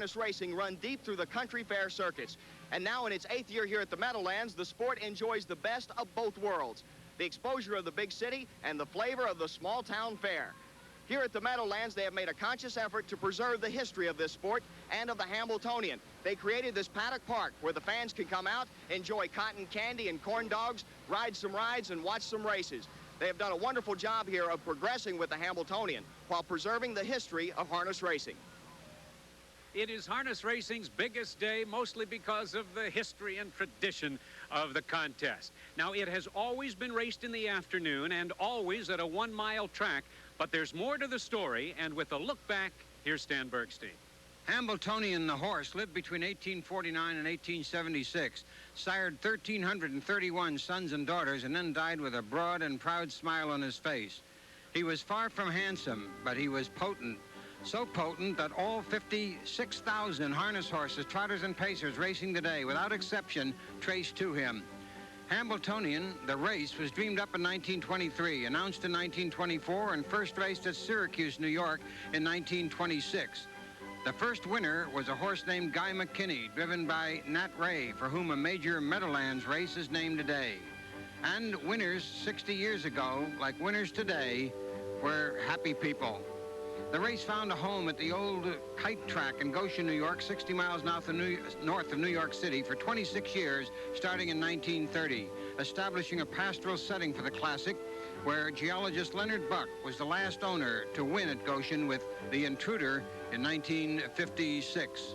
harness racing run deep through the country fair circuits. And now in its 8th year here at the Meadowlands, the sport enjoys the best of both worlds. The exposure of the big city and the flavor of the small town fair. Here at the Meadowlands, they have made a conscious effort to preserve the history of this sport and of the Hambletonian. They created this paddock park where the fans can come out, enjoy cotton candy and corn dogs, ride some rides, and watch some races. They have done a wonderful job here of progressing with the Hambletonian while preserving the history of harness racing. It is harness racing's biggest day, mostly because of the history and tradition of the contest. Now, it has always been raced in the afternoon and always at a 1-mile track, but there's more to the story, and with a look back, here's Stan Bergstein. Hambletonian, the horse, lived between 1849 and 1876, sired 1,331 sons and daughters, and then died with a broad and proud smile on his face. He was far from handsome, but he was potent. So potent that all 56,000 harness horses, trotters, and pacers racing today, without exception, traced to him. Hambletonian, the race, was dreamed up in 1923, announced in 1924, and first raced at Syracuse, New York in 1926. The first winner was a horse named Guy McKinney, driven by Nat Ray, for whom a major Meadowlands race is named today. And winners 60 years ago, like winners today, were happy people. The race found a home at the old kite track in Goshen, New York, 60 miles north of New York City for 26 years, starting in 1930, establishing a pastoral setting for the classic, where geologist Leonard Buck was the last owner to win at Goshen with the Intruder in 1956.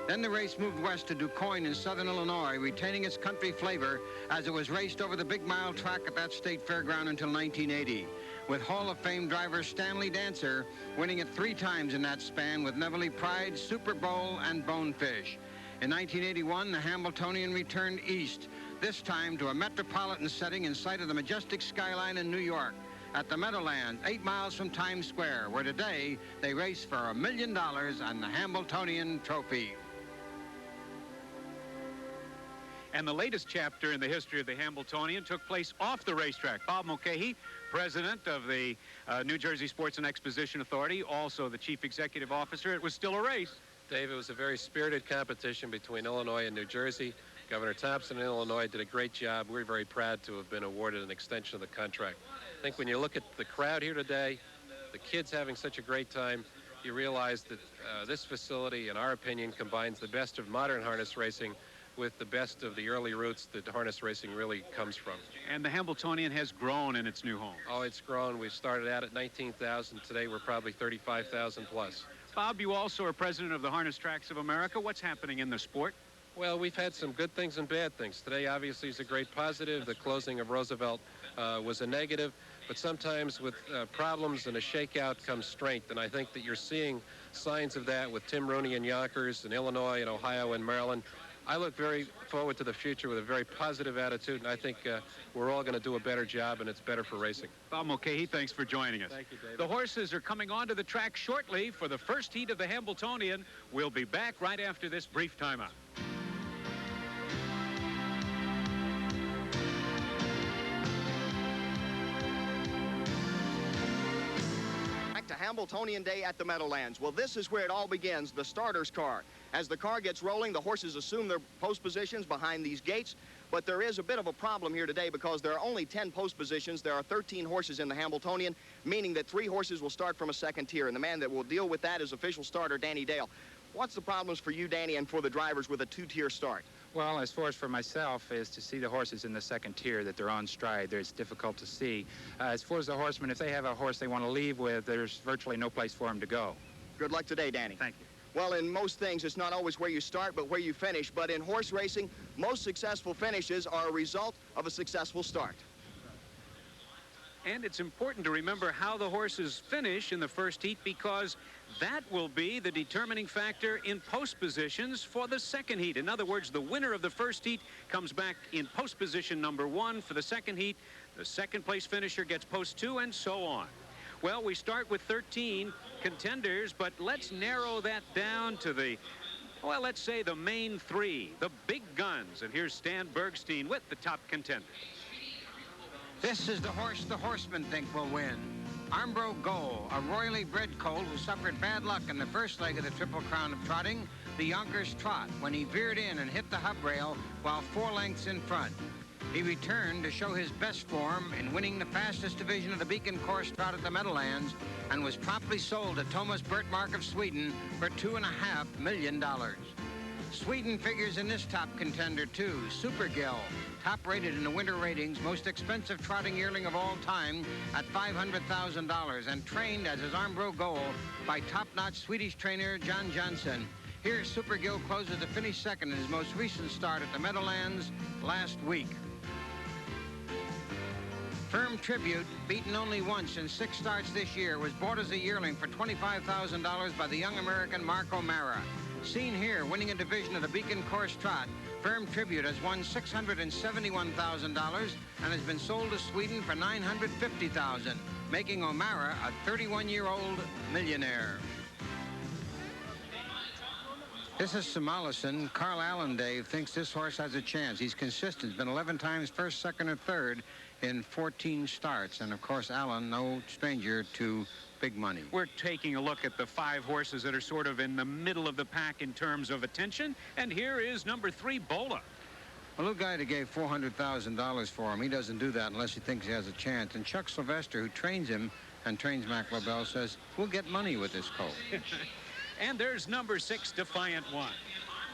Then the race moved west to DuQuoin in southern Illinois, retaining its country flavor as it was raced over the Big Mile track at that state fairground until 1980, with Hall of Fame driver Stanley Dancer winning it 3 times in that span with Neville Pride, Super Bowl, and Bonefish. In 1981, the Hambletonian returned east, this time to a metropolitan setting in sight of the majestic skyline in New York, at the Meadowlands, 8 miles from Times Square, where today they race for $1 million on the Hambletonian Trophy. And the latest chapter in the history of the Hambletonian took place off the racetrack. Bob Mulcahy, president of the New Jersey Sports and Exposition Authority, also the chief executive officer. It was still a race. Dave, it was a very spirited competition between Illinois and New Jersey. Governor Thompson in Illinois did a great job. We're very proud to have been awarded an extension of the contract. I think when you look at the crowd here today, the kids having such a great time, you realize that this facility, in our opinion, combines the best of modern harness racing with the best of the early roots that harness racing really comes from. And the Hambletonian has grown in its new home. Oh, it's grown. We started out at 19,000. Today we're probably 35,000 plus. Bob, you also are president of the Harness Tracks of America. What's happening in the sport? Well, we've had some good things and bad things. Today, obviously, is a great positive. The closing of Roosevelt was a negative. But sometimes with problems and a shakeout comes strength. And I think that you're seeing signs of that with Tim Rooney in Yonkers and Illinois and Ohio and Maryland. I look very forward to the future with a very positive attitude, and I think we're all going to do a better job, and it's better for racing. Bob Mulcahy, thanks for joining us. Thank you, David. The horses are coming onto the track shortly for the first heat of the Hambletonian. We'll be back right after this brief timeout. Hambletonian Day at the Meadowlands. Well, this is where it all begins, the starter's car. As the car gets rolling, the horses assume their post positions behind these gates, but there is a bit of a problem here today because there are only 10 post positions. There are 13 horses in the Hambletonian, meaning that 3 horses will start from a second tier, and the man that will deal with that is official starter Danny Dale. What's the problems for you, Danny, and for the drivers with a 2-tier start? Well, as far as for myself, is to see the horses in the second tier, that they're on stride. It's difficult to see. As far as the horsemen, if they have a horse they want to leave with, there's virtually no place for them to go. Good luck today, Danny. Thank you. Well, in most things, it's not always where you start, but where you finish. But in horse racing, most successful finishes are a result of a successful start. And it's important to remember how the horses finish in the first heat, because that will be the determining factor in post positions for the second heat. In other words, the winner of the first heat comes back in post position number 1 for the second heat. The second place finisher gets post 2, and so on. Well, we start with 13 contenders, but let's narrow that down to the, well, let's say the main 3, the big guns. And here's Stan Bergstein with the top contenders. This is the horse the horsemen think will win. Armbro Goal, a royally bred colt who suffered bad luck in the first leg of the Triple Crown of trotting, the Yonkers Trot, when he veered in and hit the hub rail while 4 lengths in front. He returned to show his best form in winning the fastest division of the Beacon Course Trot at the Meadowlands and was promptly sold to Thomas Bertmark of Sweden for $2.5 million. Sweden figures in this top contender, too. Supergill, top-rated in the winter ratings, most expensive trotting yearling of all time at $500,000 and trained as his Armbro Goal by top-notch Swedish trainer John Johnson. Here, Supergill closes to finish second in his most recent start at the Meadowlands last week. Firm Tribute, beaten only once in 6 starts this year, was bought as a yearling for $25,000 by the young American Mark O'Mara. Seen here, winning a division of the Beacon Course Trot, Firm Tribute has won $671,000 and has been sold to Sweden for $950,000, making O'Mara a 31-year-old millionaire. This is Somallison. Carl Allen, Dave, thinks this horse has a chance. He's consistent. He's been 11 times first, second, or third in 14 starts. And, of course, Allen, no stranger to big money. We're taking a look at the 5 horses that are sort of in the middle of the pack in terms of attention. And here is number 3, Bola. A little guy that gave $400,000 for him, he doesn't do that unless he thinks he has a chance. And Chuck Sylvester, who trains him and trains Mac LaBelle, says, we'll get money with this colt. And there's number 6, Defiant One.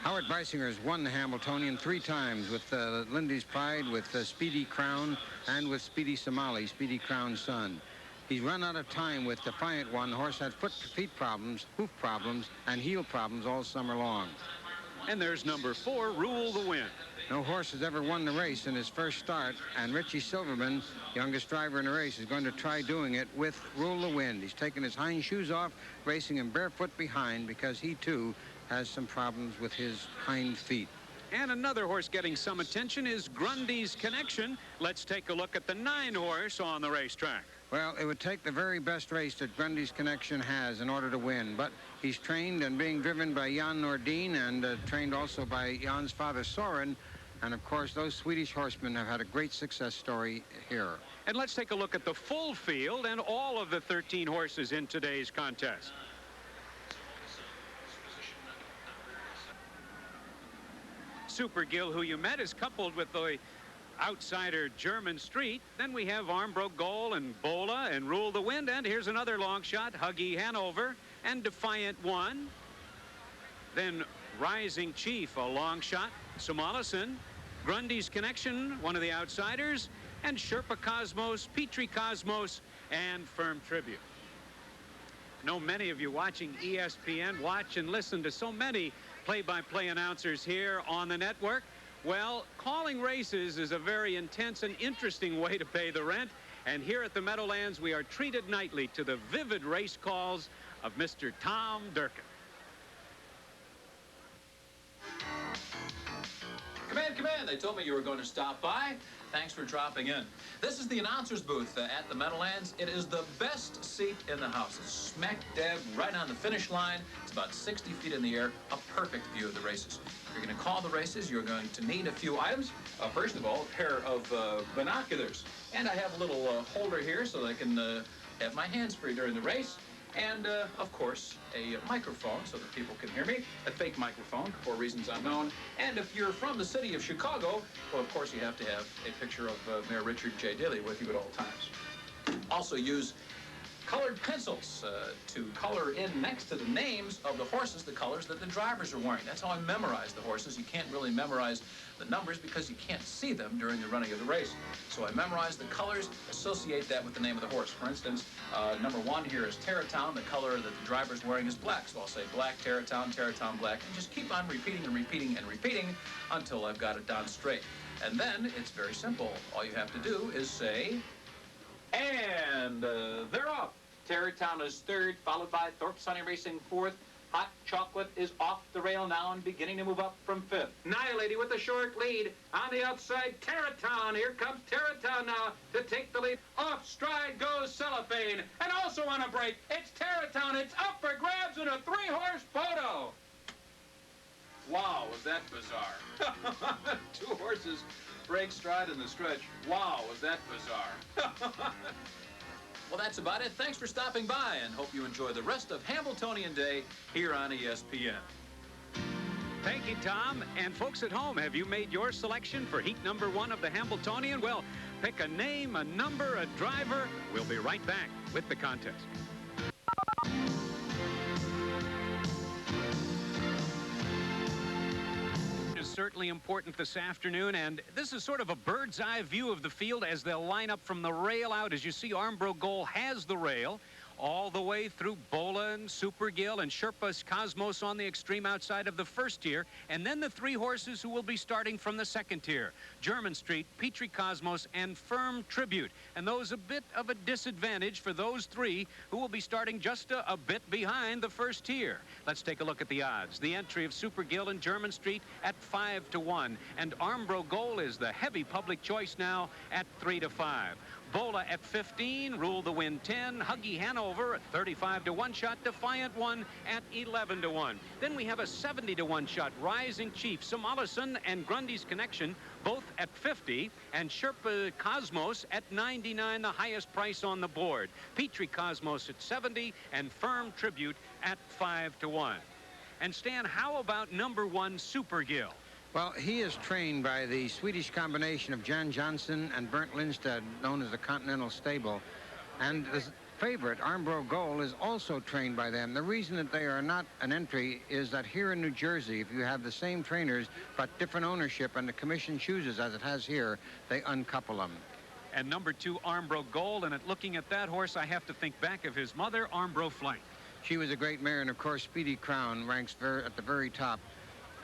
Howard Beisinger's won the Hambletonian 3 times with Lindy's Pride, with Speedy Crown, and with Speedy Somali, Speedy Crown's son. He's run out of time with Defiant One. The horse had foot-to-feet problems, hoof problems, and heel problems all summer long. And there's number 4, Rule the Wind. No horse has ever won the race in his first start, and Richie Silverman, youngest driver in the race, is going to try doing it with Rule the Wind. He's taken his hind shoes off, racing him barefoot behind because he, too, has some problems with his hind feet. And another horse getting some attention is Grundy's Connection. Let's take a look at the 9 horse on the racetrack. Well, it would take the very best race that Grundy's Connection has in order to win, but he's trained and being driven by Jan Nordin and trained also by Jan's father, Soren. And, of course, those Swedish horsemen have had a great success story here. And let's take a look at the full field and all of the 13 horses in today's contest. Supergill, who you met, is coupled with the outsider German Street. Then we have Armbro Goal and Bola and Rule the Wind. And here's another long shot, Huggy Hanover and Defiant One. Then Rising Chief, a long shot, Somallison, Grundy's Connection, one of the outsiders, and Sherpa Cosmos, Petrie Cosmos, and Firm Tribute. I know many of you watching ESPN watch and listen to so many play-by-play announcers here on the network. Well, calling races is a very intense and interesting way to pay the rent. And here at the Meadowlands, we are treated nightly to the vivid race calls of Mr. Tom Durkin. Come in. They told me you were going to stop by. Thanks for dropping in. This is the announcer's booth at the Meadowlands. It is the best seat in the house. It's smack dab right on the finish line. It's about 60 feet in the air, a perfect view of the races. If you're going to call the races, you're going to need a few items. First of all, a pair of binoculars. And I have a little holder here so that I can have my hands free during the race. And, of course, a microphone so that people can hear me. A fake microphone for reasons unknown. And if you're from the city of Chicago, well, of course, you have to have a picture of Mayor Richard J. Daley with you at all times. Also use colored pencils to color in next to the names of the horses the colors that the drivers are wearing. That's how I memorize the horses. You can't really memorize the numbers because you can't see them during the running of the race. So I memorize the colors, associate that with the name of the horse. For instance, number 1 here is Terratown. The color that the driver's wearing is black. So I'll say black, Terratown, Terratown, black, and just keep on repeating and repeating and repeating until I've got it down straight. And then it's very simple. All you have to do is say, and they're off. Terratown is 3rd, followed by Thorpe Sunny Racing 4th. Hot Chocolate is off the rail now and beginning to move up from 5th. Nihilady with a short lead. On the outside, Terratown. Here comes Terratown now to take the lead. Off stride goes Cellophane. And also on a break, it's Terratown. It's up for grabs in a 3-horse photo. Wow, was that bizarre. 2 horses break stride in the stretch. Wow, was that bizarre. Well, that's about it. Thanks for stopping by, and hope you enjoy the rest of Hambletonian Day here on ESPN. Thank you, Tom. And folks at home, have you made your selection for heat number 1 of the Hambletonian? Well, pick a name, a number, a driver. We'll be right back with the contest. Certainly important this afternoon, and this is sort of a bird's eye view of the field as they'll line up from the rail out. As you see, Armbro Goal has the rail all the way through Bola and Supergill and Sherpa Cosmos on the extreme outside of the first tier, and then the 3 horses who will be starting from the second tier: German Street, Petrie Cosmos, and Firm Tribute. And those a bit of a disadvantage for those 3 who will be starting just a bit behind the first tier. Let's take a look at the odds. The entry of Supergill and German Street at 5-1, and Armbro Goal is the heavy public choice now at 3-5. Bola at 15, Rule the Wind 10, Huggy Hanover at 35-1 shot, Defiant 1 at 11-1. Then we have a 70-1 shot, Rising Chief, Somalison and Grundy's Connection both at 50, and Sherpa Cosmos at 99, the highest price on the board. Petrie Cosmos at 70, and Firm Tribute at 5-1. And Stan, how about number 1 Supergill? Well, he is trained by the Swedish combination of Jan Johnson and Bernt Lindstedt, known as the Continental Stable. And the favorite, Armbro Goal, is also trained by them. The reason that they are not an entry is that here in New Jersey, if you have the same trainers but different ownership and the commission chooses, as it has here, they uncouple them. And number 2, Armbro Goal, and looking at that horse, I have to think back of his mother, Armbro Flight. She was a great mare, and of course, Speedy Crown ranks at the very top,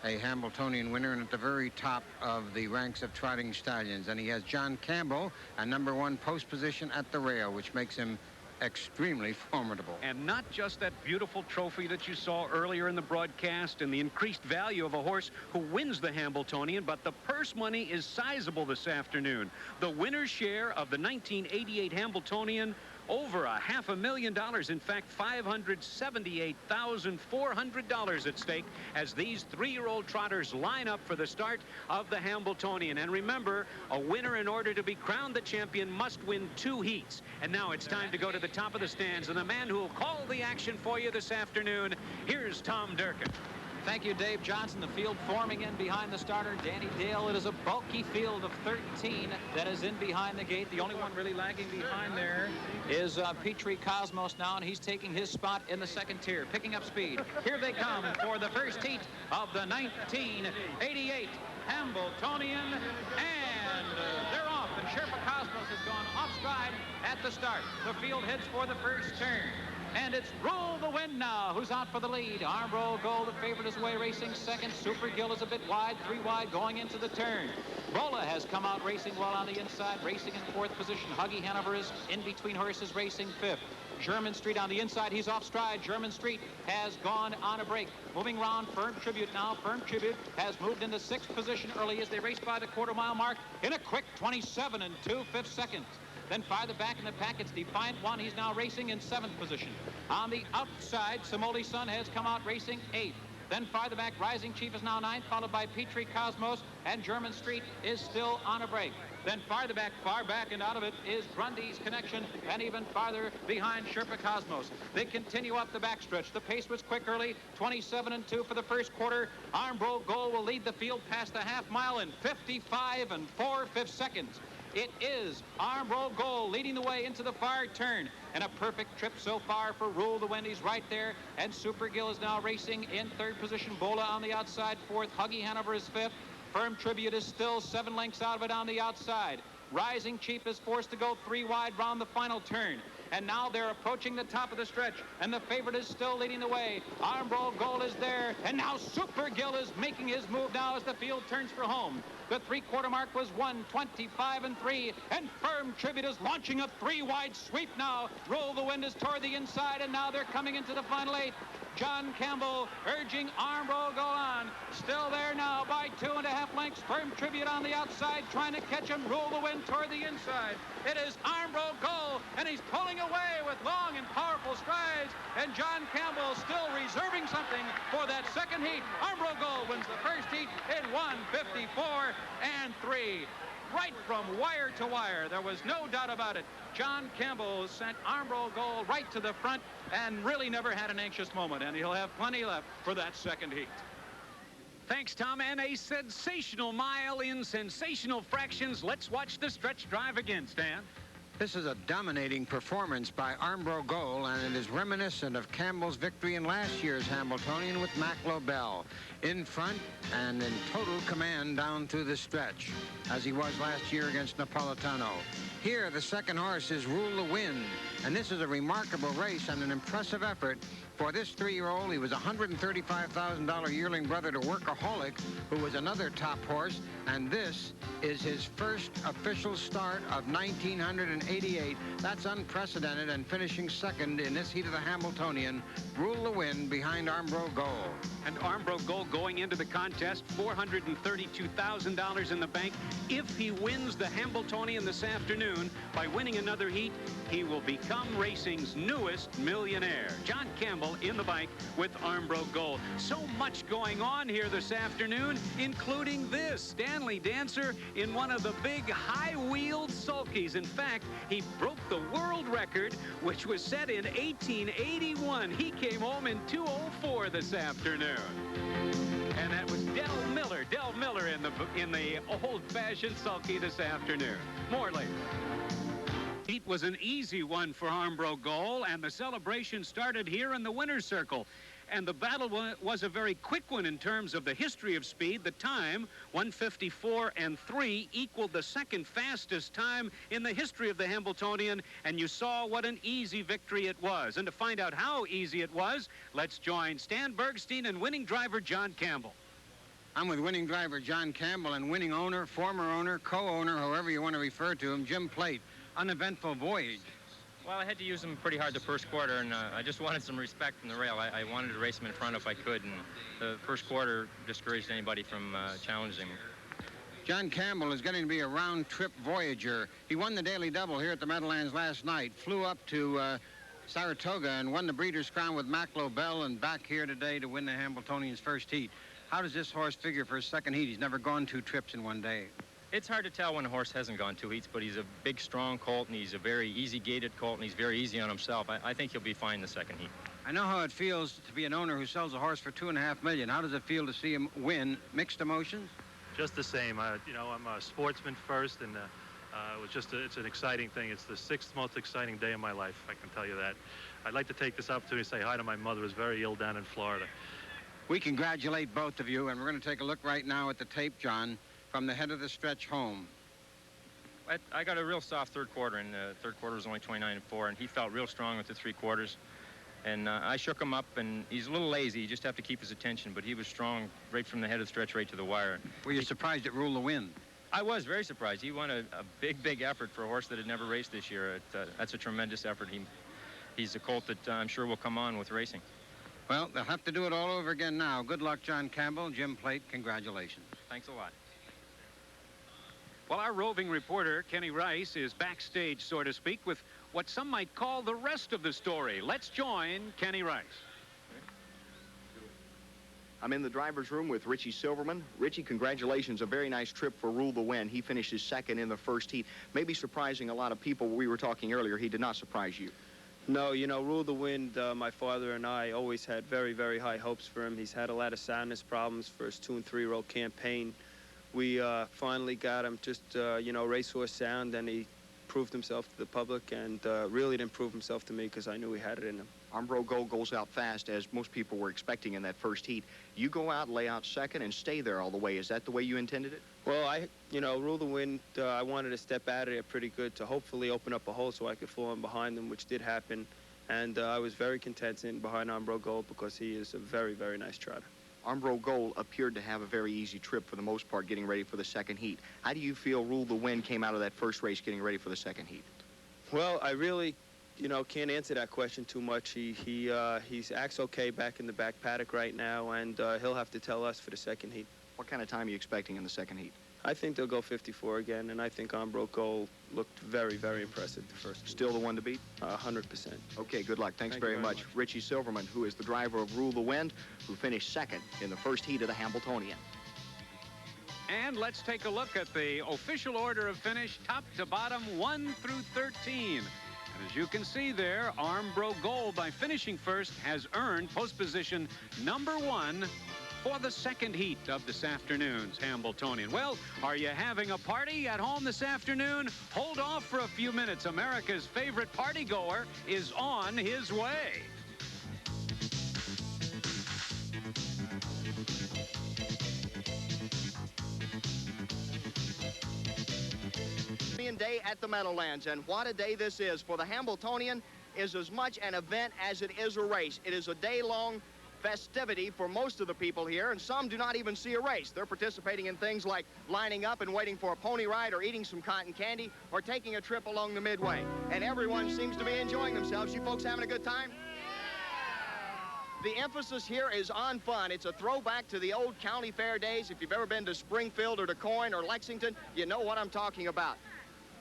a Hambletonian winner, and at the very top of the ranks of trotting stallions. And he has John Campbell, a number 1 post position at the rail, which makes him extremely formidable. And not just that beautiful trophy that you saw earlier in the broadcast and the increased value of a horse who wins the Hambletonian, but the purse money is sizable this afternoon. The winner's share of the 1988 Hambletonian, over $500,000. In fact, $578,400 at stake as these 3-year-old trotters line up for the start of the Hambletonian. And remember, a winner, in order to be crowned the champion, must win 2 heats. And now it's time to go to the top of the stands, and the man who will call the action for you this afternoon, here's Tom Durkin. Thank you, Dave Johnson. The field forming in behind the starter, Danny Dale. It is a bulky field of 13 that is in behind the gate. The only one really lagging behind there is Petrie Cosmos now, and he's taking his spot in the second tier, picking up speed. Here they come for the first heat of the 1988 Hambletonian, and they're off, and Sherpa Cosmos has gone off stride at the start. The field heads for the first turn. And it's Rule the Wind now, who's out for the lead. Armbro Goal, the favorite, is away racing second. Supergill is a bit wide, 3 wide, going into the turn. Bola has come out racing well on the inside, racing in 4th position. Huggy Hanover is in between horses, racing 5th. German Street on the inside, he's off stride. German Street has gone on a break. Moving round, Firm Tribute now. Firm Tribute has moved into 6th position early as they race by the quarter-mile mark in a quick 27 2/5 seconds. Then farther back in the pack, it's Defiant 1. He's now racing in 7th position. On the outside, Somoli Sun has come out racing 8th. Then farther back, Rising Chief is now 9th, followed by Petrie Cosmos, and German Street is still on a break. Then farther back, far back and out of it, is Grundy's Connection, and even farther behind Sherpa Cosmos. They continue up the backstretch. The pace was quick early, 27 2 for the first quarter. Armbro Goal will lead the field past the half mile in 55 4/5 seconds. It is Armbro Goal leading the way into the far turn. And a perfect trip so far for Rule the Wind. He's right there. And Supergill is now racing in 3rd position. Bola on the outside, 4th. Huggy Hanover is 5th. Firm Tribute is still 7 lengths out of it on the outside. Rising Chief is forced to go 3 wide round the final turn. And now they're approaching the top of the stretch, and the favorite is still leading the way. Armbro Goal is there, and now Supergill is making his move now as the field turns for home. The 3/4 mark was 1:25 3, and Firm Tribute is launching a 3 wide sweep now. Rule the Wind is toward the inside, and now they're coming into the final 8. John Campbell urging Armbro Goal on. Still there now by 2.5 lengths. Firm Tribute on the outside, trying to catch him. Rule the Wind toward the inside. It is Armbro Goal, and he's pulling away with long and powerful strides. And John Campbell still reserving something for that second heat. Armbro Goal wins the first heat in 1:54 3. right from wire to wire. There was no doubt about it. John Campbell sent Armbro Gold right to the front and really never had an anxious moment, and he'll have plenty left for that second heat. Thanks, Tom, and a sensational mile in sensational fractions. Let's watch the stretch drive again, Stan. This is a dominating performance by Armbro Gold, and it is reminiscent of Campbell's victory in last year's Hambletonian with Mac Lobel. In front and in total command down through the stretch, as he was last year against Napolitano. Here, the second horse is Rule the Wind, and this is a remarkable race and an impressive effort for this 3-year-old. He was a $135,000 yearling brother to Workaholic, who was another top horse, and this is his first official start of 1988. That's unprecedented, and finishing second in this heat of the Hambletonian, Rule the Wind behind Armbro Gold. And Armbro Gold going into the contest, $432,000 in the bank. If he wins the Hambletonian this afternoon by winning another heat, he will become racing's newest millionaire. John Campbell in the bike with Armbro Gold. So much going on here this afternoon, including this. Stanley Dancer in one of the big high-wheeled sulkies. In fact, he broke the world record, which was set in 1881. He came home in 2:04 this afternoon. And that was Del Miller in the old-fashioned sulky this afternoon. More later. Heat was an easy one for Armbro Gold, and the celebration started here in the winner's circle. And the battle was a very quick one in terms of the history of speed. The time, 1:54.3, equaled the second fastest time in the history of the Hambletonian, and you saw what an easy victory it was. And to find out how easy it was, let's join Stan Bergstein and winning driver John Campbell. I'm with winning driver John Campbell and winning owner, former owner, co-owner, however you want to refer to him, Jim Plate. Uneventful voyage. Well, I had to use him pretty hard the first quarter, and I just wanted some respect from the rail. I wanted to race him in front if I could, and the first quarter discouraged anybody from challenging him. John Campbell is getting to be a round-trip voyager. He won the Daily Double here at the Meadowlands last night, flew up to Saratoga and won the Breeders' Crown with Mac Lobel, and back here today to win the Hambletonian's first heat. How does this horse figure for his second heat? He's never gone 2 trips in one day. It's hard to tell when a horse hasn't gone 2 heats, but he's a big, strong colt, and he's a very easy-gated colt, and he's very easy on himself. I think he'll be fine the second heat. I know how it feels to be an owner who sells a horse for $2.5 million. How does it feel to see him win? Mixed emotions? Just the same. You know, I'm a sportsman first, and it's an exciting thing. It's the 6th most exciting day of my life, I can tell you that. I'd like to take this opportunity to say hi to my mother, who's very ill down in Florida. We congratulate both of you, and we're going to take a look right now at the tape, John, from the head of the stretch home. I got a real soft third quarter, and the third quarter was only 29.4, and he felt real strong with the 3 quarters. And I shook him up, and he's a little lazy. You just have to keep his attention, but he was strong right from the head of the stretch right to the wire. Were you surprised at Rule the Wind? I was very surprised. He won a big effort for a horse that had never raced this year. That's a tremendous effort. He's a colt that I'm sure will come on with racing. Well, they'll have to do it all over again now. Good luck, John Campbell. Jim Plate, congratulations. Thanks a lot. Well, our roving reporter, Kenny Rice, is backstage, so to speak, with what some might call the rest of the story. Let's join Kenny Rice. I'm in the driver's room with Richie Silverman. Richie, congratulations. A very nice trip for Rule the Wind. He finishes second in the first heat. Maybe surprising a lot of people. We were talking earlier. He did not surprise you. No, you know, Rule the Wind, my father and I always had very, very high hopes for him. He's had a lot of soundness problems for his 2- and 3-year-old campaign. We finally got him just, you know, racehorse sound, and he proved himself to the public, and really didn't prove himself to me because I knew he had it in him. Armbro Gold goes out fast, as most people were expecting in that first heat. You go out, lay out second, and stay there all the way. Is that the way you intended it? Well, you know, Rule the Wind, I wanted to step out of there pretty good to hopefully open up a hole so I could fall in behind them, which did happen. And I was very content in behind Armbro Gold because he is a very, very nice trotter. Armbro Gold appeared to have a very easy trip for the most part, getting ready for the second heat. How do you feel Rule the Wind came out of that first race getting ready for the second heat? Well, I really, you know, can't answer that question too much. He acts okay back in the back paddock right now, and he'll have to tell us for the second heat. What kind of time are you expecting in the second heat? I think they'll go 54 again, and I think Armbro Gold looked very, very impressive the first. Still the one to beat? 100%. Okay, good luck. Thanks very much. Richie Silverman, who is the driver of Rule the Wind, who finished second in the first heat of the Hambletonian. And let's take a look at the official order of finish, top to bottom, 1 through 13. And as you can see there, Armbro Gold, by finishing first, has earned post position #1 for the second heat of this afternoon's Hambletonian. Well, are you having a party at home this afternoon? Hold off for a few minutes. America's favorite party goer is on his way. Day at the Meadowlands, and what a day this is. For the Hambletonian is as much an event as it is a race. It is a day-long festivity for most of the people here, and some do not even see a race. They're participating in things like lining up and waiting for a pony ride, or eating some cotton candy, or taking a trip along the Midway. And everyone seems to be enjoying themselves. You folks having a good time? The emphasis here is on fun. It's a throwback to the old county fair days. If you've ever been to Springfield or DeCoin or Lexington, you know what I'm talking about.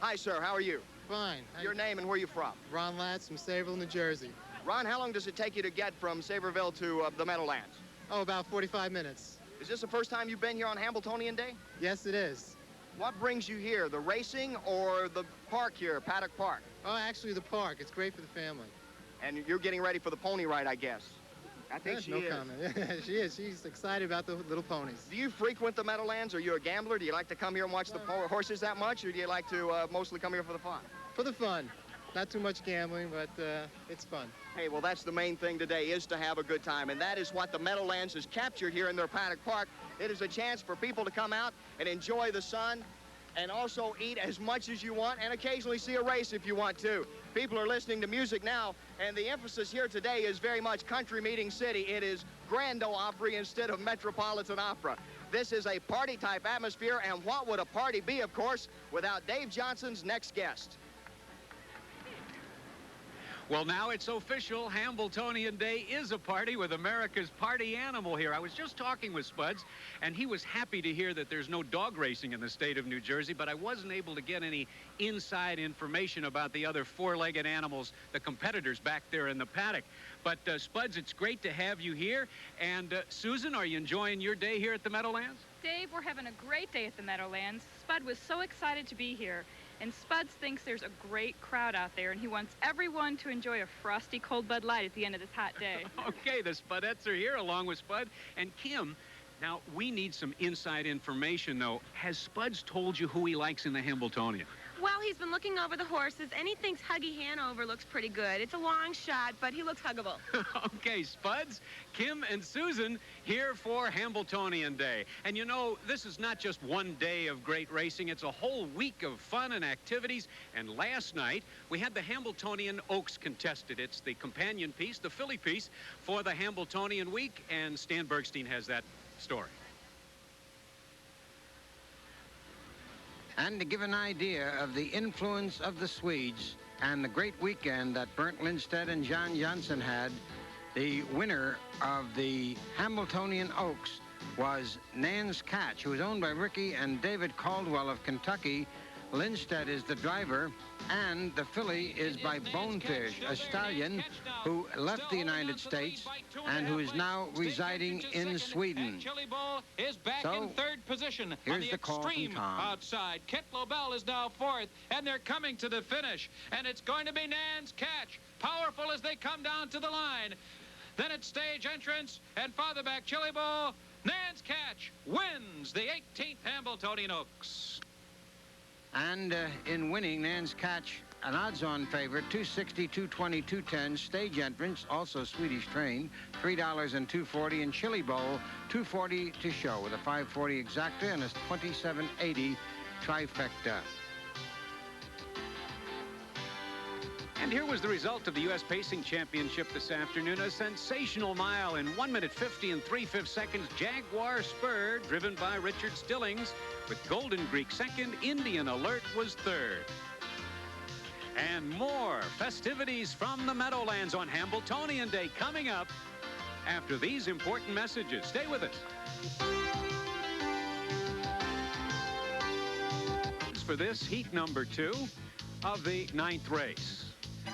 Hi, sir. How are you? Fine. Your name and where you from? Ron Latz from Sayreville, New Jersey. Ron, how long does it take you to get from Sayreville to the Meadowlands? Oh, about 45 minutes. Is this the first time you've been here on Hambletonian Day? Yes, it is. What brings you here, the racing or the park here, Paddock Park? Oh, actually, the park. It's great for the family. And you're getting ready for the pony ride, I guess. I think she no is. comment. She is. She's excited about the little ponies. Do you frequent the Meadowlands? Are you a gambler? Do you like to come here and watch the horses that much, or do you like to mostly come here for the fun? For the fun. Not too much gambling, but it's fun. Hey, well, that's the main thing today, is to have a good time, and that is what the Meadowlands has captured here in their Paddock Park. It is a chance for people to come out and enjoy the sun, and also eat as much as you want, and occasionally see a race if you want to. People are listening to music now, and the emphasis here today is very much country meeting city. It is Grand Ole Opry instead of Metropolitan Opera. This is a party-type atmosphere, and what would a party be, of course, without Dave Johnson's next guest? Well, now it's official. Hambletonian Day is a party with America's party animal here. I was just talking with Spuds, and he was happy to hear that there's no dog racing in the state of New Jersey, but I wasn't able to get any inside information about the other four-legged animals, the competitors back there in the paddock. But, Spuds, it's great to have you here. And, Susan, are you enjoying your day here at the Meadowlands? Dave, we're having a great day at the Meadowlands. Spud was so excited to be here. And Spuds thinks there's a great crowd out there, and he wants everyone to enjoy a frosty cold Bud Light at the end of this hot day. Okay, the Spudettes are here along with Spud and Kim. Now, we need some inside information, though. Has Spuds told you who he likes in the Hambletonian? Well, he's been looking over the horses, and he thinks Huggy Hanover looks pretty good. It's a long shot, but he looks huggable. Okay, Spuds, Kim, and Susan here for Hambletonian Day. And you know, this is not just one day of great racing. It's a whole week of fun and activities. And last night, we had the Hambletonian Oaks contested. It's the companion piece, the filly piece, for the Hambletonian week. And Stan Bergstein has that story. And to give an idea of the influence of the Swedes and the great weekend that Bernt Lindstedt and John Johnson had, the winner of the Hambletonian Oaks was Nan's Catch, who was owned by Ricky and David Caldwell of Kentucky. Lindstedt is the driver, and the filly is by Bonefish, a stallion who left the United States and who is now residing in Sweden. Is back So, in third position here's on the the call from extreme Tom. outside. Kit Lobel is now fourth, and they're coming to the finish. And it's going to be Nan's Catch, powerful as they come down to the line. Then it's stage entrance, and farther back, Chili Bowl. Nan's Catch wins the 18th Hambletonian Oaks. And in winning, Nan's Catch, an odds-on favorite, 260, 220, 210, stage entrance, also Swedish trained, $3 and $2.40, and Chili Bowl, $2.40 to show with a $5.40 exacta and a $27.80 trifecta. And here was the result of the U.S. Pacing Championship this afternoon. A sensational mile in 1 minute 50 and 3/5 seconds. Jaguar Spur, driven by Richard Stillings, with Golden Greek second. Indian Alert was third. And more festivities from the Meadowlands on Hambletonian Day coming up after these important messages. Stay with us. For this heat number 2 of the 9th race.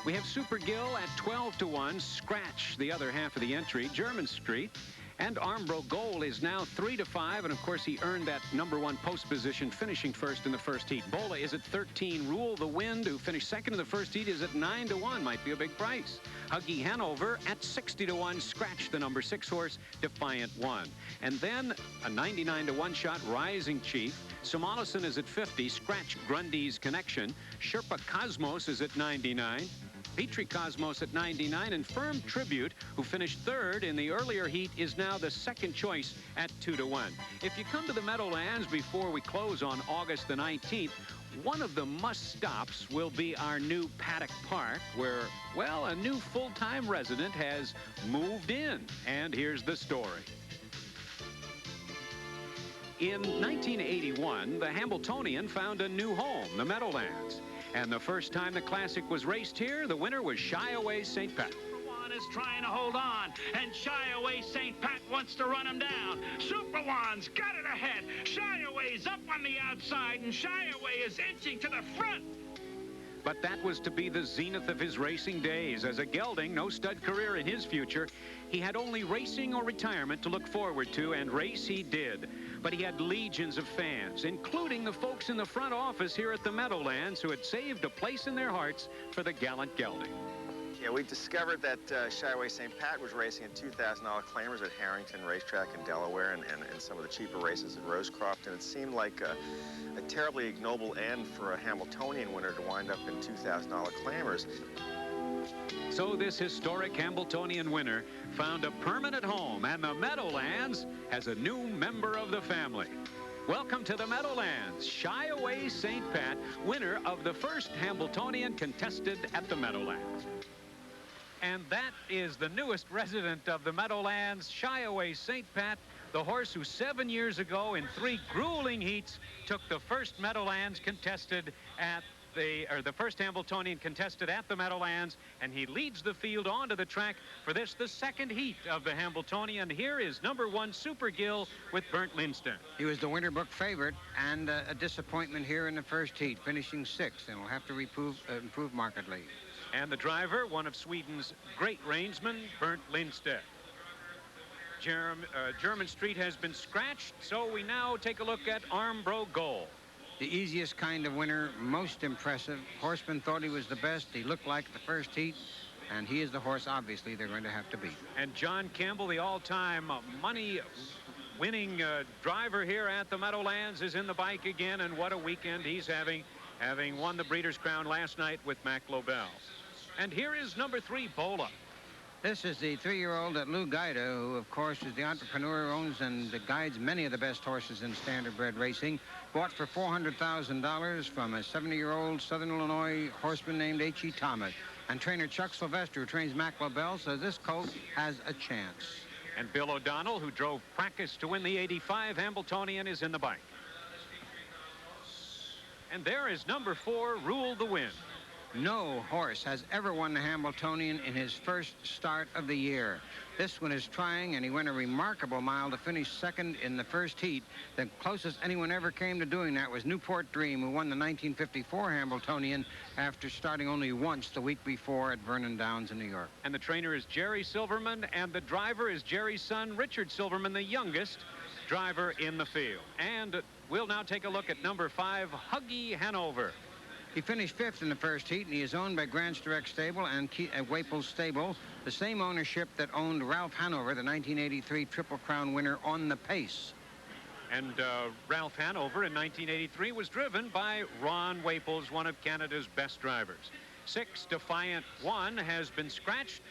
We have Super Gill at 12 to 1, Scratch the other half of the entry, German Street And Armbro Goal is now 3-5, and of course he earned that #1 post position, finishing first in the first heat. Bola is at 13. Rule the Wind, who finished second in the first heat, is at 9-1. Might be a big price. Huggy Hanover at 60-1. Scratch the #6 horse, Defiant One. And then a 99-1 shot, Rising Chief. Somallison is at 50. Scratch Grundy's Connection. Sherpa Cosmos is at 99. Petrie Cosmos at 99, and Firm Tribute, who finished third in the earlier heat, is now the second choice at 2-1. If you come to the Meadowlands before we close on August the 19th, one of the must-stops will be our new Paddock Park, where, well, a new full-time resident has moved in. And here's the story. In 1981, the Hambletonian found a new home, the Meadowlands. And the first time the Classic was raced here, the winner was Shy Away St. Pat. One is trying to hold on, and Shy Away St. Pat wants to run him down. Super One's got it ahead. Shy Away's up on the outside, and Shy Away is inching to the front. But that was to be the zenith of his racing days. As a gelding, no stud career in his future. He had only racing or retirement to look forward to, and race he did. But he had legions of fans, including the folks in the front office here at the Meadowlands, who had saved a place in their hearts for the gallant gelding. Yeah, we discovered that Shy Away St. Pat was racing in $2,000 claimers at Harrington Racetrack in Delaware and some of the cheaper races at Rosecroft, and it seemed like a terribly ignoble end for a Hambletonian winner to wind up in $2,000 claimers. So this historic Hambletonian winner found a permanent home, and the Meadowlands has a new member of the family. Welcome to the Meadowlands, Shy Away St. Pat, winner of the first Hambletonian contested at the Meadowlands. And that is the newest resident of the Meadowlands, Shy Away St. Pat, the horse who 7 years ago in 3 grueling heats took the first Meadowlands contested at the first Hambletonian contested at the Meadowlands, and he leads the field onto the track for this, the second heat of the Hambletonian. Here is #1 Super Gill with Bernd Lindstedt. He was the winter book favorite and a disappointment here in the first heat, finishing 6th, and will have to improve markedly. And the driver, one of Sweden's great reinsmen, Bernd Lindstedt. German Street has been scratched, so we now take a look at Armbro Goal. The easiest kind of winner, most impressive. Horseman thought he was the best. He looked like the first heat, and he is the horse, obviously, they're going to have to beat. And John Campbell, the all-time money-winning driver here at the Meadowlands, is in the bike again, and what a weekend he's having won the Breeders' Crown last night with Mac Lobel. And here is #3, Bola. This is the 3-year-old at Lou Gaida, who, of course, is the entrepreneur who owns and guides many of the best horses in standardbred racing. Bought for $400,000 from a 70-year-old Southern Illinois horseman named H.E. Thomas. And trainer Chuck Sylvester, who trains Mac Lobel, says this colt has a chance. And Bill O'Donnell, who drove practice to win the '85 Hambletonian, is in the bike. And there is #4, Rule the Wind. No horse has ever won the Hambletonian in his first start of the year. This one is trying, and he went a remarkable mile to finish second in the first heat. The closest anyone ever came to doing that was Newport Dream, who won the 1954 Hambletonian after starting only once the week before at Vernon Downs in New York. And the trainer is Jerry Silverman, and the driver is Jerry's son, Richard Silverman, the youngest driver in the field. And we'll now take a look at #5, Huggy Hanover. He finished 5th in the first heat, and he is owned by Grant's Direct Stable and Waples Stable, the same ownership that owned Ralph Hanover, the 1983 Triple Crown winner, on the pace. And Ralph Hanover in 1983 was driven by Ron Waples, one of Canada's best drivers. 6, Defiant One, has been scratched.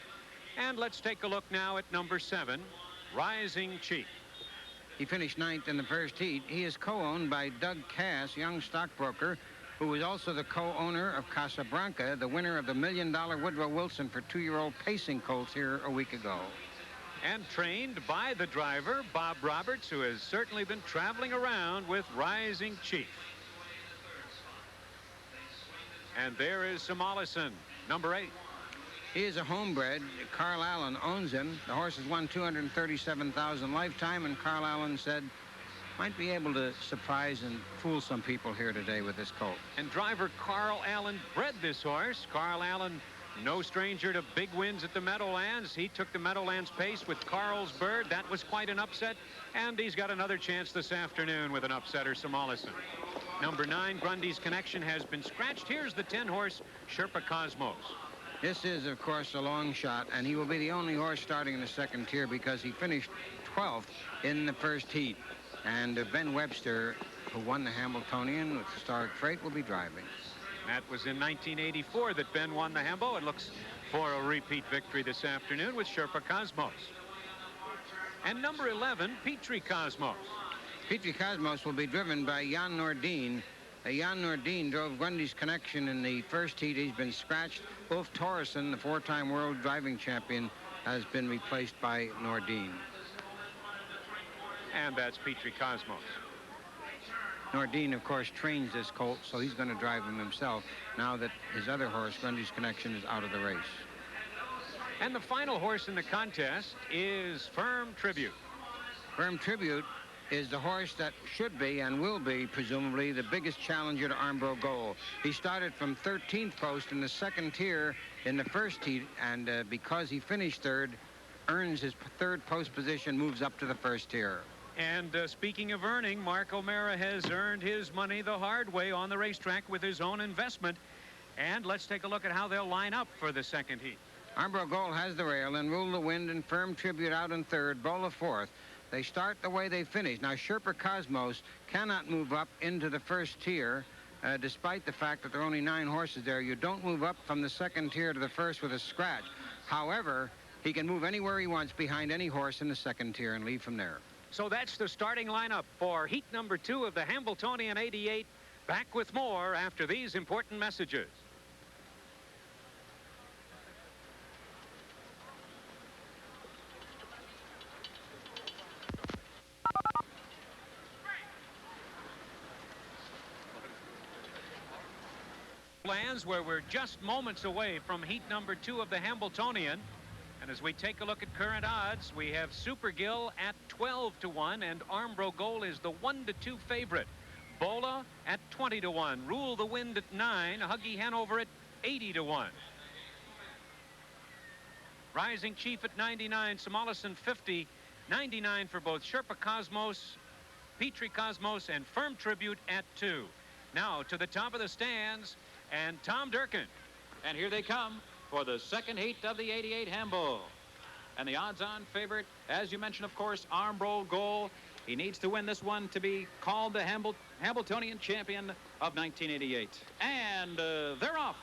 And let's take a look now at #7, Rising Chief. He finished 9th in the first heat. He is co-owned by Doug Cass, young stockbroker, who is also the co-owner of Casablanca, the winner of the $1 million Woodrow Wilson for 2-year-old pacing colts here a week ago. And trained by the driver, Bob Roberts, who has certainly been traveling around with Rising Chief. And there is Somallison, #8. He is a homebred. Carl Allen owns him. The horse has won $237,000 lifetime, and Carl Allen said might be able to surprise and fool some people here today with this colt. And driver Carl Allen bred this horse. Carl Allen No stranger to big wins at the Meadowlands. He took the Meadowlands pace with Carlsberg. That was quite an upset. And he's got another chance this afternoon with an upsetter, Somolison. Number 9, Grundy's Connection, has been scratched. Here's the 10-horse, Sherpa Cosmos. This is, of course, a long shot, and he will be the only horse starting in the second tier because he finished 12th in the first heat. And Ben Webster, who won the Hambletonian with Historic Freight, will be driving. That was in 1984 that Ben won the Hambo. It looks for a repeat victory this afternoon with Sherpa Cosmos. And number 11, Petrie Cosmos. Petrie Cosmos will be driven by Jan Nordin. Jan Nordin drove Grundy's Connection in the first heat. He's been scratched. Ulf Thoresen, the 4-time world driving champion, has been replaced by Nordin. And that's Petrie Cosmos. Nordin, of course, trains this colt, so he's going to drive him himself now that his other horse, Grundy's Connection, is out of the race. And the final horse in the contest is Firm Tribute. Firm Tribute is the horse that should be and will be, presumably, the biggest challenger to Armbro Gold. He started from 13th post in the second tier in the first heat, and because he finished third, earns his third post position, moves up to the first tier. And speaking of earning, Mark O'Mara has earned his money the hard way on the racetrack with his own investment. And let's take a look at how they'll line up for the second heat. Armbro Gold has the rail, and Rule the Wind and Firm Tribute out in third, Bola fourth. They start the way they finish. Now, Sherpa Cosmos cannot move up into the first tier, despite the fact that there are only 9 horses there. You don't move up from the second tier to the first with a scratch. However, he can move anywhere he wants behind any horse in the second tier and leave from there. So that's the starting lineup for heat number 2 of the Hambletonian 88. Back with more after these important messages. Lands where we're just moments away from heat number 2 of the Hambletonian. And as we take a look at current odds, we have Super Gill at 12-1, and Armbro Gold is the 1-2 favorite. Bola at 20-1, Rule the Wind at 9, Huggy Hanover at 80-1. Rising Chief at 99, Somolison 50, 99 for both Sherpa Cosmos, Petrie Cosmos, and Firm Tribute at 2. Now to the top of the stands, and Tom Durkin. And here they come for the second heat of the 88 Hambo. And the odds-on favorite, as you mentioned, of course, Armbro Gold. He needs to win this one to be called the Hambletonian champion of 1988. And they're off.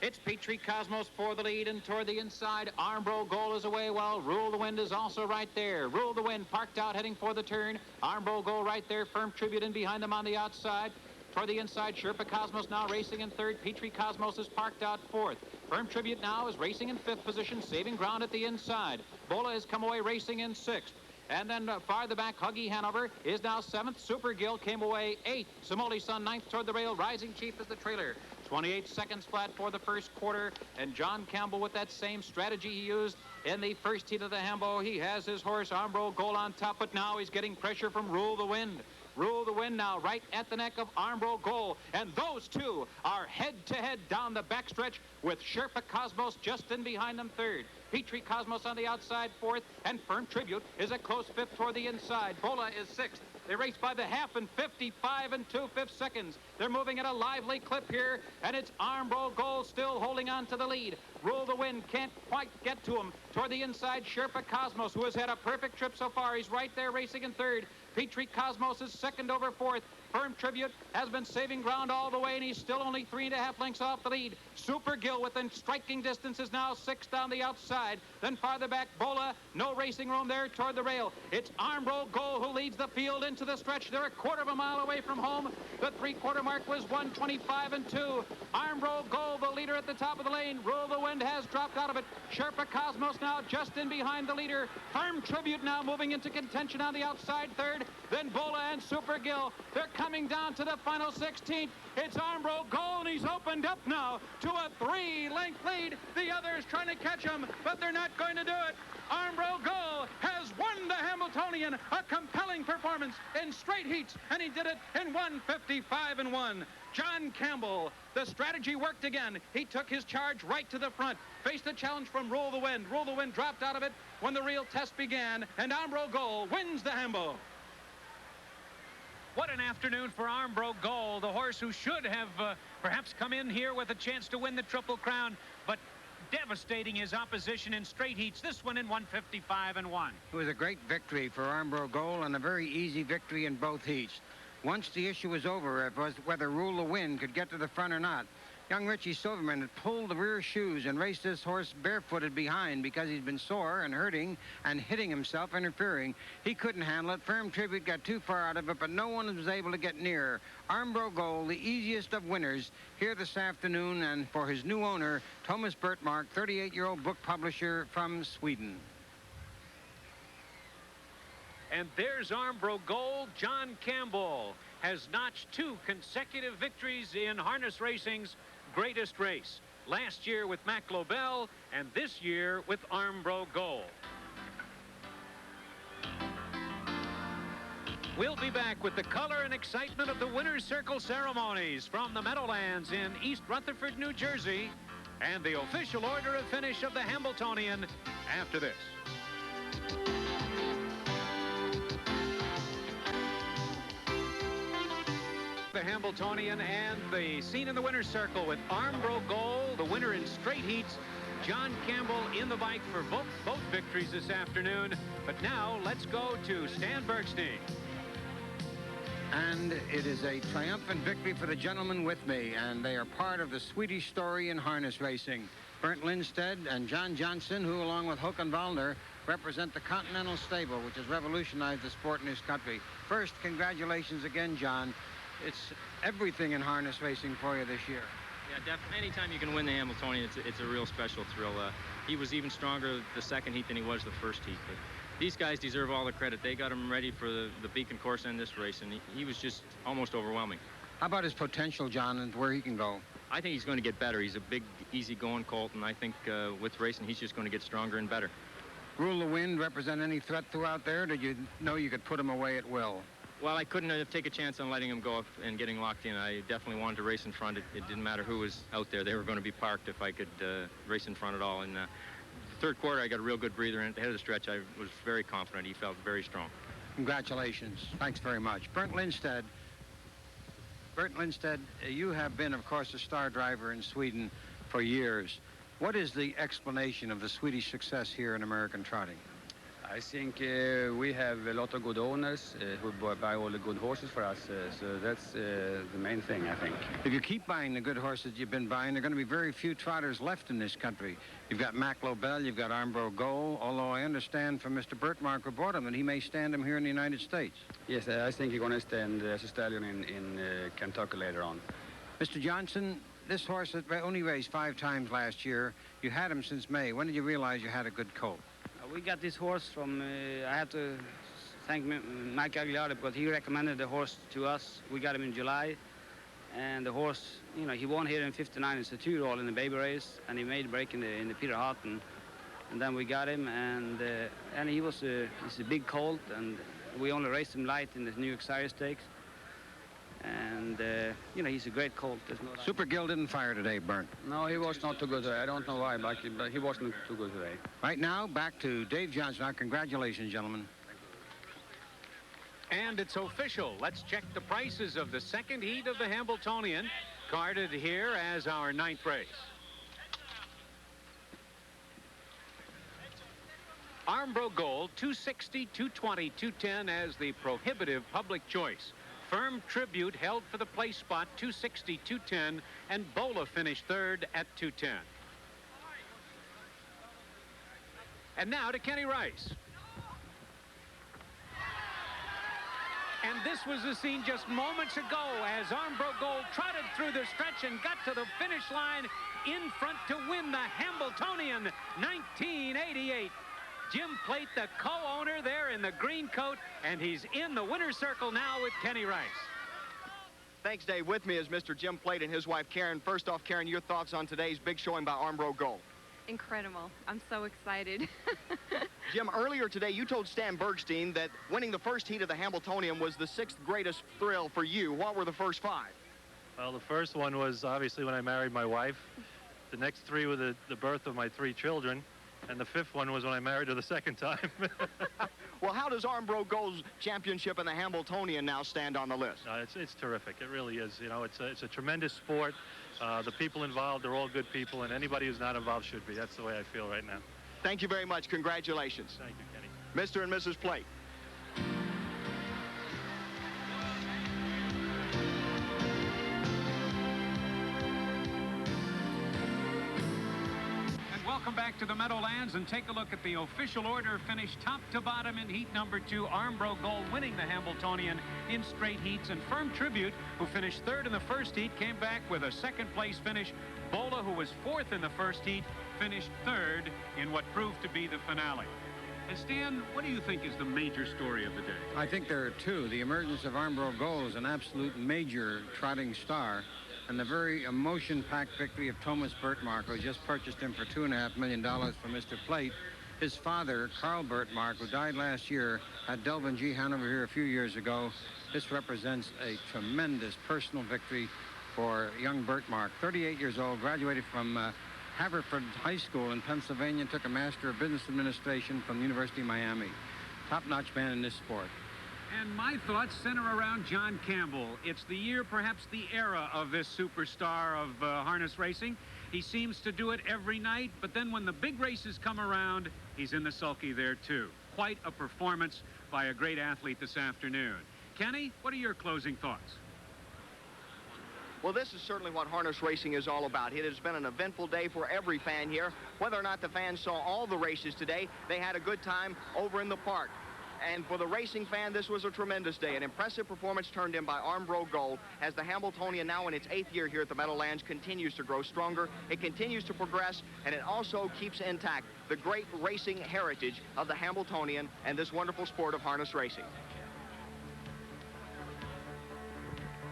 It's Petrie Cosmos for the lead, and toward the inside, Armbro Gold is away while Rule the Wind is also right there. Rule the Wind parked out, heading for the turn. Armbro Gold right there, Firm Tribute in behind them on the outside. Toward the inside, Sherpa Cosmos now racing in third. Petrie Cosmos is parked out fourth. Firm Tribute now is racing in fifth position, saving ground at the inside. Bola has come away racing in sixth. And then farther back, Huggy Hanover is now seventh. Super Gill came away eighth. Somoli Sun ninth toward the rail. Rising Chief is the trailer. 28 seconds flat for the first quarter. And John Campbell with that same strategy he used in the first heat of the Hambo. He has his horse Armbro Gold on top, but now he's getting pressure from Rule the Wind. Rule the Wind now right at the neck of Armbro Gold. And those two are head-to-head down the backstretch with Sherpa Cosmos just in behind them third. Petrie Cosmos on the outside fourth, and Firm Tribute is a close fifth toward the inside. Bola is sixth. They race by the half in 55 2/5 seconds. They're moving at a lively clip here, and it's Armbro Gold still holding on to the lead. Rule the Wind can't quite get to him. Toward the inside, Sherpa Cosmos, who has had a perfect trip so far. He's right there racing in third. Petrie Cosmos is second over fourth. Firm Tribute has been saving ground all the way, and he's still only 3.5 lengths off the lead. Super Gill within striking distance is now sixth down the outside. Then farther back, Bola, no racing room there toward the rail. It's Armbro Gold who leads the field into the stretch. They're a quarter of a mile away from home. The three-quarter mark was 1:25.2. Armbro Gold, the leader at the top of the lane. Rule the Wind has dropped out of it. Sherpa Cosmos now just in behind the leader. Firm Tribute now moving into contention on the outside third. Then Bola and Super Gill. They're coming down to the final 16th. It's Armbro Gold, and he's opened up now to a 3-length lead. The others trying to catch him, but they're not going to do it. Armbro Goal has won the Hambletonian, a compelling performance in straight heats, and he did it in 1:55.1. John Campbell, the strategy worked again. He took his charge right to the front, faced a challenge from Rule the Wind. Rule the Wind dropped out of it when the real test began, and Armbro Goal wins the Hambo. What an afternoon for Armbro Goal, the horse who should have perhaps come in here with a chance to win the Triple Crown, but devastating his opposition in straight heats. This one in 1:55.1. It was a great victory for Armbro Goal and a very easy victory in both heats. Once the issue was over, it was whether Rule the Wind could get to the front or not. Young Richie Silverman had pulled the rear shoes and raced this horse barefooted behind because he'd been sore and hurting and hitting himself, interfering. He couldn't handle it. Firm Tribute got too far out of it, but no one was able to get near. Armbro Goal, the easiest of winners, here this afternoon, and for his new owner, Thomas Bertmark, 38-year-old book publisher from Sweden. And there's Armbro Goal. John Campbell has notched 2 consecutive victories in harness racing's greatest race. Last year with Mac Lobel, and this year with Armbro Goal. We'll be back with the color and excitement of the Winner's Circle ceremonies from the Meadowlands in East Rutherford, New Jersey, and the official order of finish of the Hambletonian after this. The Hambletonian and the scene in the winner's circle with Armbro Goal, the winner in straight heats. John Campbell in the bike for both victories this afternoon. But now let's go to Stan Bergstein. And it is a triumphant victory for the gentlemen with me, and they are part of the Swedish story in harness racing. Bernt Lindstedt and John Johnson, who along with Håkan Wallner represent the Continental stable, which has revolutionized the sport in this country. First, congratulations again, John. It's everything in harness racing for you this year. Yeah, definitely. Anytime you can win the Hambletonian, it's a real special thrill. He was even stronger the second heat than he was the first heat. But these guys deserve all the credit. They got him ready for the Beacon course and this race, and he was just almost overwhelming. How about his potential, John, and where he can go? I think he's going to get better. He's a big, easy-going colt, and I think with racing, he's just going to get stronger and better. Rule the Wind represent any threat throughout there? Did you know you could put him away at will? Well, I couldn't take a chance on letting him go up and getting locked in. I definitely wanted to race in front. It didn't matter who was out there. They were going to be parked if I could race in front at all. In the third quarter, I got a real good breather, and at the head of the stretch, I was very confident. He felt very strong. Congratulations. Thanks very much. Bernt Lindstedt. Bernt Lindstedt, you have been, of course, a star driver in Sweden for years. What is the explanation of the Swedish success here in American trotting? I think we have a lot of good owners who buy all the good horses for us, so that's the main thing, I think. If you keep buying the good horses you've been buying, there are going to be very few trotters left in this country. You've got Mac Lobel, you've got Armbro Goal, although I understand from Mr. Bertmark who bought him that he may stand him here in the United States. Yes, I think he's going to stand as a stallion in Kentucky later on. Mr. Johnson, this horse only raced 5 times last year. You had him since May. When did you realize you had a good colt? We got this horse from, I have to thank Mike Aguilar because he recommended the horse to us. We got him in July, and the horse, you know, he won here in 59 as a 2-year-old in the baby race, and he made a break in the Peter Houghton. And then we got him, and he's a big colt, and we only raced him light in the New York Sire Stakes. And, you know, he's a great colt. No Super Gill didn't fire today, Bernt. No, he was not too good today. I don't know why, but he wasn't too good today. Right now, back to Dave Johnson. Now, congratulations, gentlemen. And it's official. Let's check the prices of the second heat of the Hambletonian, carded here as our 9th race. Armbro Gold, $260, $220, $210 as the prohibitive public choice. Firm Tribute held for the place spot, $260, $210, and Bola finished 3rd at $210. And now to Kenny Rice. And this was the scene just moments ago as Armbro Gold trotted through the stretch and got to the finish line in front to win the Hambletonian 1988. Jim Plate, the co-owner there in the green coat, and he's in the winner's circle now with Kenny Rice. Thanks, Dave. With me is Mr. Jim Plate and his wife, Karen. First off, Karen, your thoughts on today's big showing by Armbro Gold. Incredible. I'm so excited. Jim, earlier today you told Stan Bergstein that winning the first heat of the Hambletonian was the 6th greatest thrill for you. What were the first 5? Well, the first one was obviously when I married my wife. The next 3 were the birth of my 3 children. And the 5th one was when I married her the 2nd time. Well, how does Armbro Gold's championship and the Hambletonian now stand on the list? It's terrific. It really is. You know, it's a tremendous sport. The people involved are all good people, and anybody who's not involved should be. That's the way I feel right now. Thank you very much. Congratulations. Thank you, Kenny. Mr. and Mrs. Plate. Welcome back to the Meadowlands, and take a look at the official order. Finished top to bottom in heat number 2. Armbro Gold winning the Hambletonian in straight heats, and Firm Tribute, who finished 3rd in the first heat, came back with a 2nd place finish. Bola, who was 4th in the first heat, finished 3rd in what proved to be the finale. And Stan, what do you think is the major story of the day? I think there are 2. The emergence of Armbro Gold as an absolute major trotting star, and the very emotion-packed victory of Thomas Bertmark, who just purchased him for $2.5 million from Mr. Plate. His father, Carl Bertmark, who died last year, had Delvin G. Hanover here a few years ago. This represents a tremendous personal victory for young Bertmark. 38 years old, graduated from Haverford High School in Pennsylvania, took a Master of Business Administration from the University of Miami. Top-notch man in this sport. And my thoughts center around John Campbell. It's the year, perhaps the era, of this superstar of harness racing. He seems to do it every night, but then when the big races come around, he's in the sulky there too. Quite a performance by a great athlete this afternoon. Kenny, what are your closing thoughts? Well, this is certainly what harness racing is all about. It has been an eventful day for every fan here. Whether or not the fans saw all the races today, they had a good time over in the park. And for the racing fan, this was a tremendous day. An impressive performance turned in by Armbro Gold as the Hambletonian, now in its 8th year here at the Meadowlands, continues to grow stronger. It continues to progress, and it also keeps intact the great racing heritage of the Hambletonian and this wonderful sport of harness racing.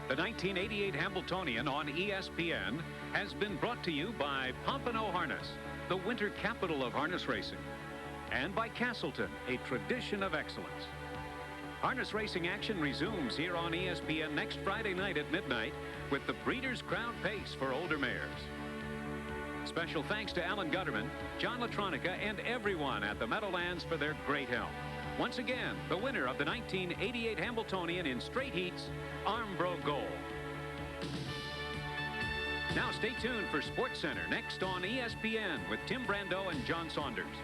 The 1988 Hambletonian on ESPN has been brought to you by Pompano Harness, the winter capital of harness racing, and by Castleton, a tradition of excellence. Harness racing action resumes here on ESPN next Friday night at midnight with the Breeders' Crown Pace for older mares. Special thanks to Alan Gutterman, John Latronica, and everyone at the Meadowlands for their great help. Once again, the winner of the 1988 Hambletonian in straight heats, Armbro Gold. Now stay tuned for SportsCenter next on ESPN with Tim Brando and John Saunders.